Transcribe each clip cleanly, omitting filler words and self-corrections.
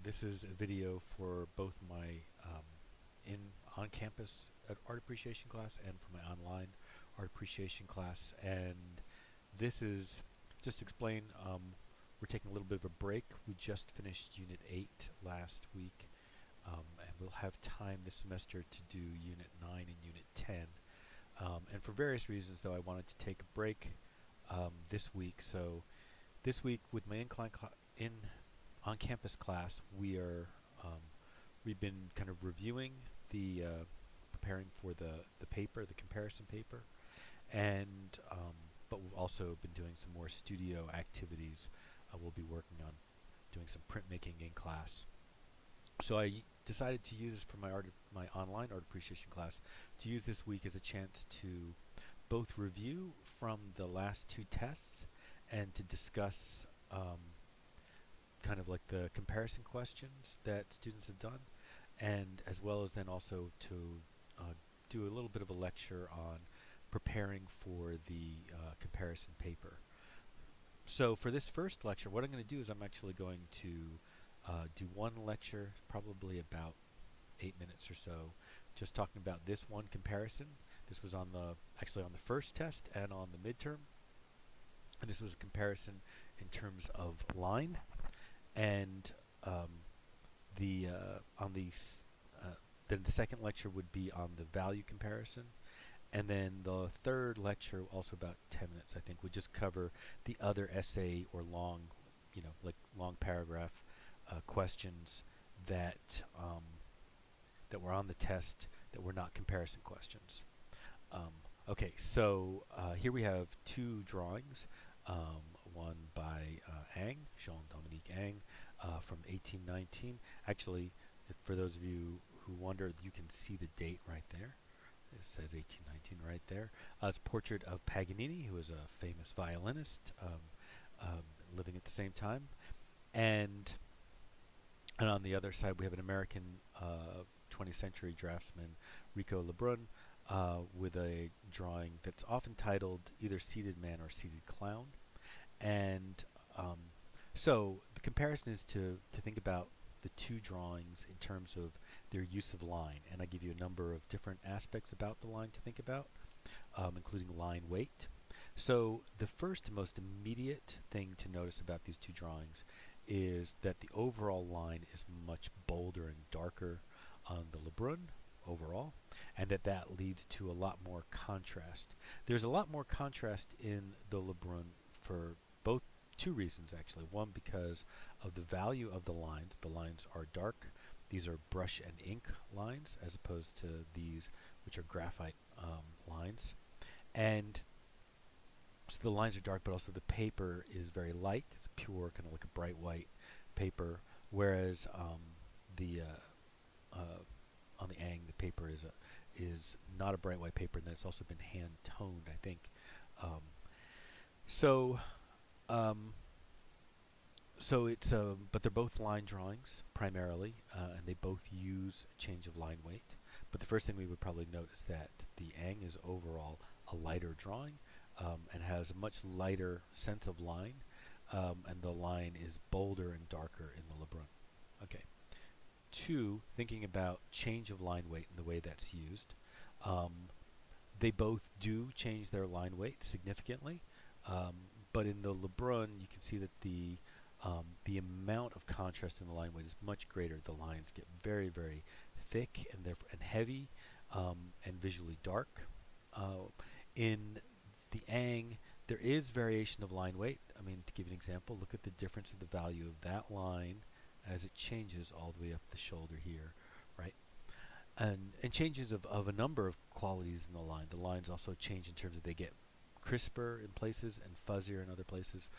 This is a video for both my in on-campus art appreciation class and for my online art appreciation class. And this is just to explain, we're taking a little bit of a break. We just finished Unit 8 last week, and we'll have time this semester to do Unit 9 and Unit 10. And for various reasons, though, I wanted to take a break this week. So this week with my in on-campus class, we've been kind of reviewing the preparing for the paper, the comparison paper, and but we've also been doing some more studio activities. We'll be working on doing some printmaking in class. So I decided to use this for my online art appreciation class, to use this week as a chance to both review from the last two tests and to discuss kind of like the comparison questions that students have done, and as well as then also to do a little bit of a lecture on preparing for the comparison paper. So for this first lecture, what I'm going to do is I'm actually going to do one lecture, probably about 8 minutes or so, just talking about this one comparison. This was actually on the first test and on the midterm. And this was a comparison in terms of line. And then the second lecture would be on the value comparison. And then the third lecture, also about 10 minutes, I think, would just cover the other essay or long, like long paragraph questions that that were on the test that were not comparison questions. Okay, so here we have two drawings. One by Jean-Dominique Ang, from 1819. Actually, for those of you who wonder, you can see the date right there. It says 1819 right there. It's a portrait of Paganini, who was a famous violinist living at the same time. And on the other side, we have an American 20th century draftsman, Rico Lebrun, with a drawing that's often titled either Seated Man or Seated Clown. And so the comparison is to think about the two drawings in terms of their use of line. And I give you a number of different aspects about the line to think about, including line weight. So the first and most immediate thing to notice about these two drawings is that the overall line is much bolder and darker on the Lebrun overall, and that leads to a lot more contrast. There's a lot more contrast in the Lebrun for both two reasons, actually. One, because of the value of the lines. The lines are dark. These are brush and ink lines, as opposed to these, which are graphite lines. And so the lines are dark, but also the paper is very light. It's a pure, kind of like a bright white paper, whereas on the Ang, the paper is not a bright white paper, and then it's also been hand toned, I think. But they're both line drawings primarily, and they both use change of line weight. But the first thing we would probably note is that the Ang is overall a lighter drawing, and has a much lighter sense of line, and the line is bolder and darker in the Lebrun. Okay. Two, thinking about change of line weight and the way that's used. They both do change their line weight significantly, but in the Lebrun, you can see that the amount of contrast in the line weight is much greater. The lines get very, very thick and heavy, and visually dark. In the Ang, there is variation of line weight. I mean, to give you an example, look at the difference in the value of that line as it changes all the way up the shoulder here, right? And changes of a number of qualities in the line. The lines also change in terms of they get crisper in places and fuzzier in other places.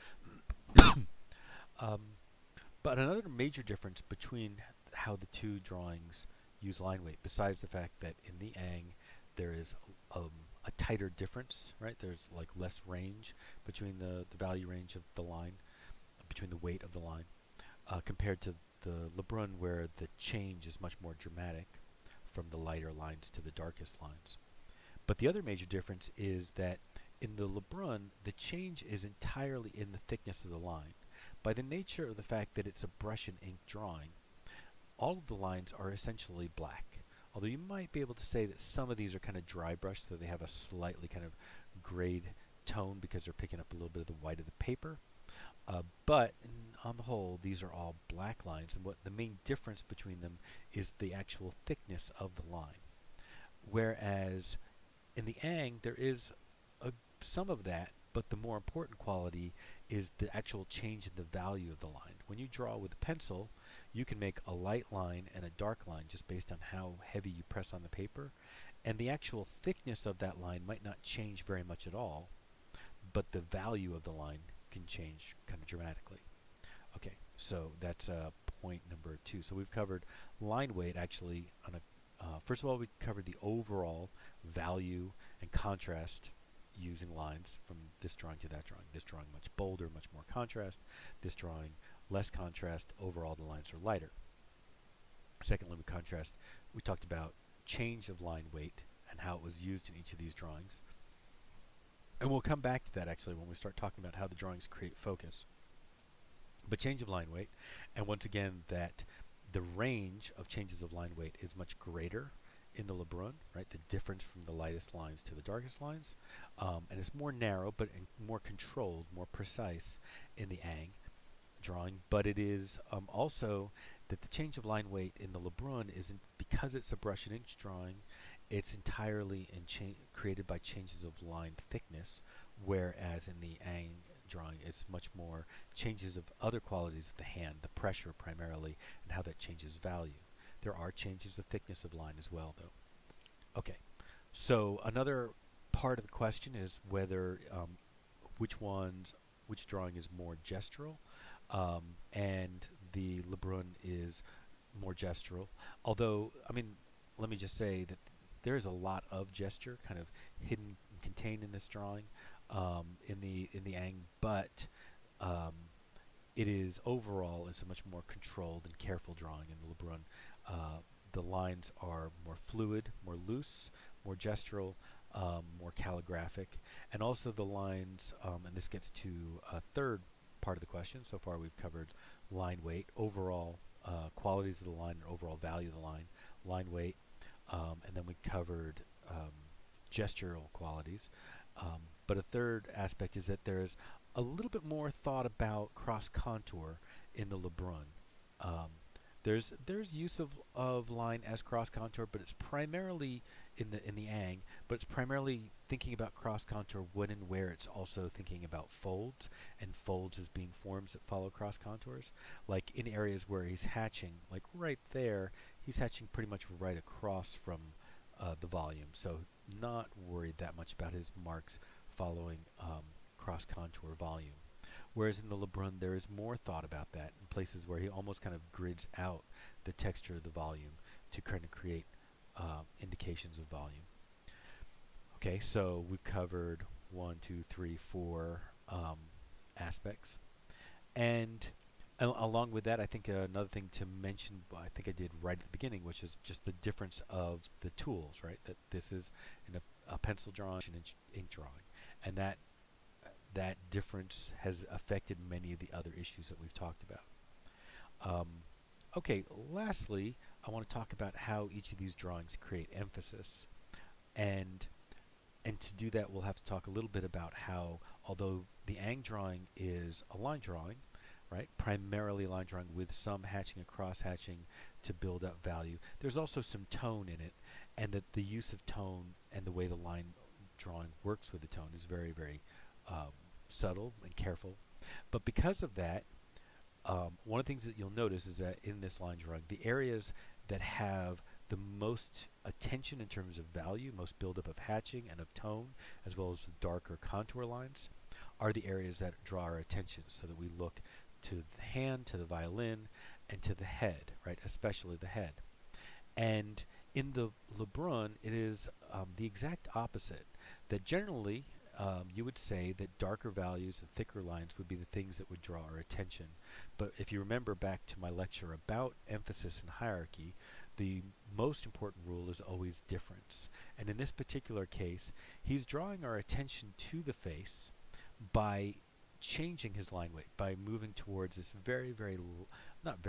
But another major difference between how the two drawings use line weight, besides the fact that in the Ang there is a tighter difference, right? There's like less range between the value range of the line, between the weight of the line, compared to the Lebrun, where the change is much more dramatic from the lighter lines to the darkest lines. But the other major difference is that in the Lebrun, the change is entirely in the thickness of the line. By the nature of the fact that it's a brush and ink drawing, all of the lines are essentially black. Although you might be able to say that some of these are kind of dry brushed, so they have a slightly kind of grayed tone because they're picking up a little bit of the white of the paper. But on the whole, these are all black lines, and what the main difference between them is the actual thickness of the line. Whereas in the Ang, there is some of that, but the more important quality is the actual change in the value of the line. When you draw with a pencil, you can make a light line and a dark line just based on how heavy you press on the paper, and the actual thickness of that line might not change very much at all, but the value of the line can change kind of dramatically. Okay, so that's point number 2. So we've covered line weight actually on a first of all, we covered the overall value and contrast using lines from this drawing to that drawing. This drawing much bolder, much more contrast. This drawing less contrast. Overall, the lines are lighter. Secondly, with contrast, we talked about change of line weight and how it was used in each of these drawings. And we'll come back to that actually when we start talking about how the drawings create focus. But change of line weight, and once again that the range of changes of line weight is much greater in the Lebrun, right? The difference from the lightest lines to the darkest lines. And it's more narrow, but more controlled, more precise in the Ang drawing. But it is also that the change of line weight in the Lebrun isn't, because it's a brush and inch drawing, it's entirely created by changes of line thickness, whereas in the Ang drawing it's much more changes of other qualities of the hand, the pressure primarily, and how that changes value. There are changes of thickness of line as well, though. Okay, so another part of the question is whether which drawing is more gestural, and the Lebrun is more gestural. Although, I mean, let me just say that there is a lot of gesture kind of hidden and contained in this drawing in the Ang, but it is overall is a much more controlled and careful drawing in the Lebrun. The lines are more fluid, more loose, more gestural, more calligraphic, and also the lines, and this gets to a third part of the question. So far we've covered line weight, overall qualities of the line, and overall value of the line weight, and then we covered gestural qualities. But a third aspect is that there's a little bit more thought about cross contour in the Lebrun. There's use of line as cross contour, but it's primarily in the Ang, but it's primarily thinking about cross contour when and where it's also thinking about folds, and folds as being forms that follow cross contours. Like in areas where he's hatching, like right there, he's hatching pretty much right across from the volume, so not worried that much about his marks following cross contour volume. Whereas in the Lebrun, there is more thought about that in places where he almost kind of grids out the texture of the volume to kind of create indications of volume. Okay, so we've covered 1, 2, 3, 4 aspects. And along with that, I think another thing to mention, I think I did right at the beginning, which is just the difference of the tools, right? That this is in a pencil drawing and an ink drawing. And that difference has affected many of the other issues that we've talked about. Okay, lastly, I want to talk about how each of these drawings create emphasis. And to do that, we'll have to talk a little bit about how, although the Ang drawing is a line drawing, right, primarily a line drawing with some hatching and cross-hatching to build up value, there's also some tone in it, and that the use of tone and the way the line drawing works with the tone is very, very subtle and careful. But because of that, one of the things that you'll notice is that in this line drawing, the areas that have the most attention in terms of value, most buildup of hatching and of tone, as well as the darker contour lines, are the areas that draw our attention, so that we look to the hand, to the violin, and to the head, right, especially the head. And in the Lebrun, it is the exact opposite, that generally you would say that darker values and thicker lines would be the things that would draw our attention. But if you remember back to my lecture about emphasis and hierarchy, the most important rule is always difference. And in this particular case, he's drawing our attention to the face by changing his line weight, by moving towards this very, very, not very